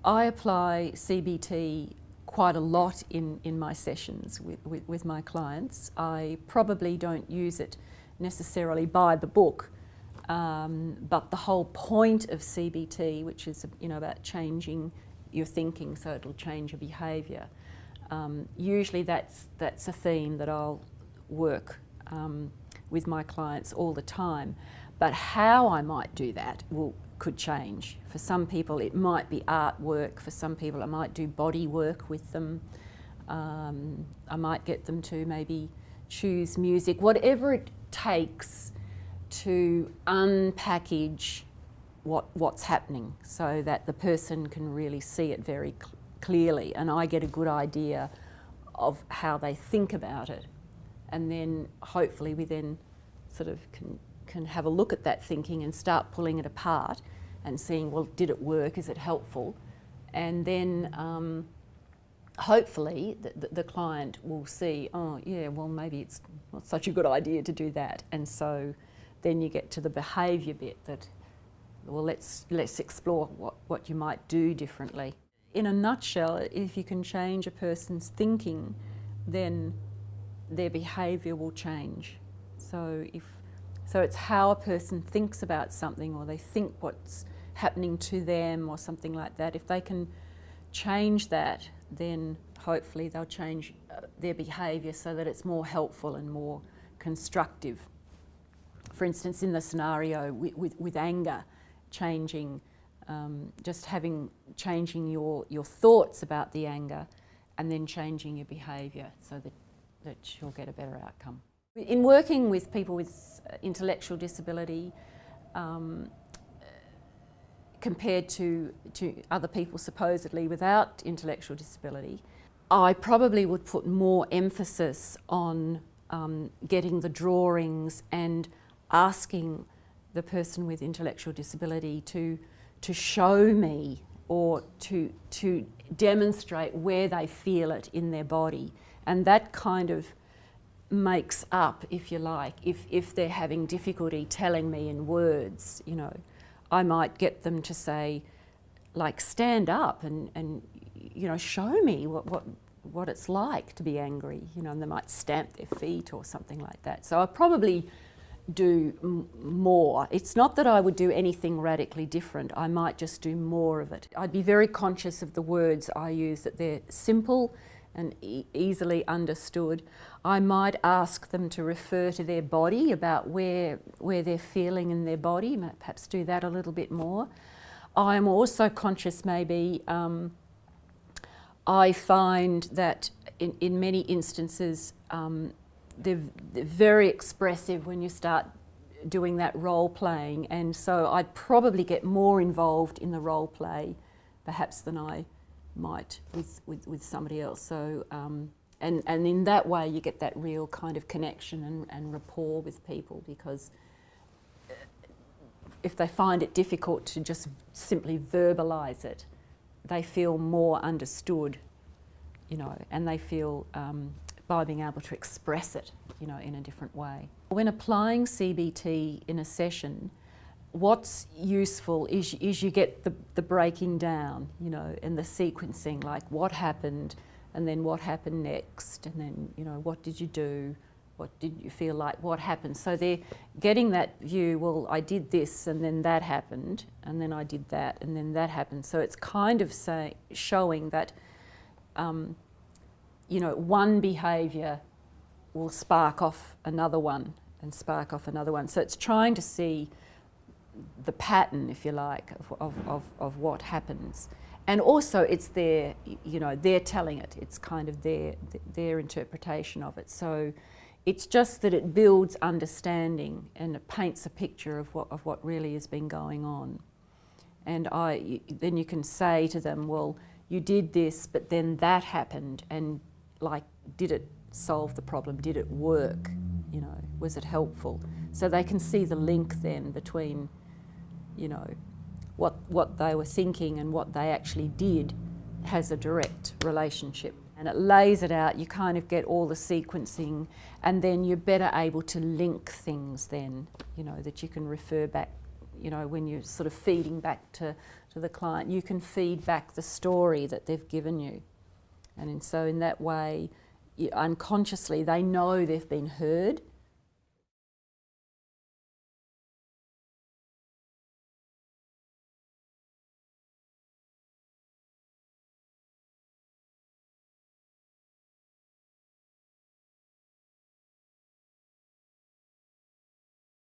I apply CBT quite a lot in my sessions with my clients. I probably don't use it necessarily by the book, but the whole point of CBT, which is about changing your thinking so it'll change your behaviour, usually that's a theme that I'll work with my clients all the time. But how I might do that could change. For some people it might be artwork, for some people I might do body work with them. I might get them to maybe choose music, whatever it takes to unpackage what's happening so that the person can really see it very clearly, and I get a good idea of how they think about it. And then hopefully we then sort of can have a look at that thinking and start pulling it apart and seeing, well, did it work? Is it helpful? And then hopefully the client will see, oh yeah, well maybe it's not such a good idea to do that. And so then you get to the behaviour bit that, well, let's explore what you might do differently. In a nutshell, if you can change a person's thinking, then their behaviour will change. So it's how a person thinks about something, or they think what's happening to them or something like that. If they can change that, then hopefully they'll change their behaviour so that it's more helpful and more constructive. For instance, in the scenario with anger, changing, changing your thoughts about the anger and then changing your behaviour so that you'll get a better outcome. In working with people with intellectual disability, compared to other people supposedly without intellectual disability, I probably would put more emphasis on getting the drawings and asking the person with intellectual disability to show me or to demonstrate where they feel it in their body. And that kind of makes up, if you like, if they're having difficulty telling me in words, I might get them to say, like, stand up and show me what it's like to be angry, and they might stamp their feet or something like that. So I probably do more. It's not that I would do anything radically different, I might just do more of it. I'd be very conscious of the words I use, that they're simple and easily understood. I might ask them to refer to their body, about where they're feeling in their body, perhaps do that a little bit more. I'm also conscious maybe, I find that in many instances they're very expressive when you start doing that role playing, and so I'd probably get more involved in the role play perhaps than I might with somebody else. So and in that way you get that real kind of connection and rapport with people, because if they find it difficult to just simply verbalise it, they feel more understood, and they feel by being able to express it, in a different way. When applying CBT in a session, what's useful is you get the breaking down, and the sequencing, like what happened and then what happened next, and then, what did you do, what did you feel like, what happened. So they're getting that view, well, I did this and then that happened, and then I did that and then that happened. So it's kind of showing that, one behaviour will spark off another one and spark off another one. So it's trying to see the pattern, if you like, of what happens. And also it's they're telling it. It's kind of their interpretation of it. So it's just that it builds understanding and it paints a picture of what really has been going on. And then you can say to them, well, you did this, but then that happened, and like, did it solve the problem? Did it work? Was it helpful? So they can see the link then between, what they were thinking and what they actually did has a direct relationship. And it lays it out, you kind of get all the sequencing, and then you're better able to link things then, that you can refer back you know, when you're sort of feeding back to the client, you can feed back the story that they've given you. And so in that way, unconsciously, they know they've been heard,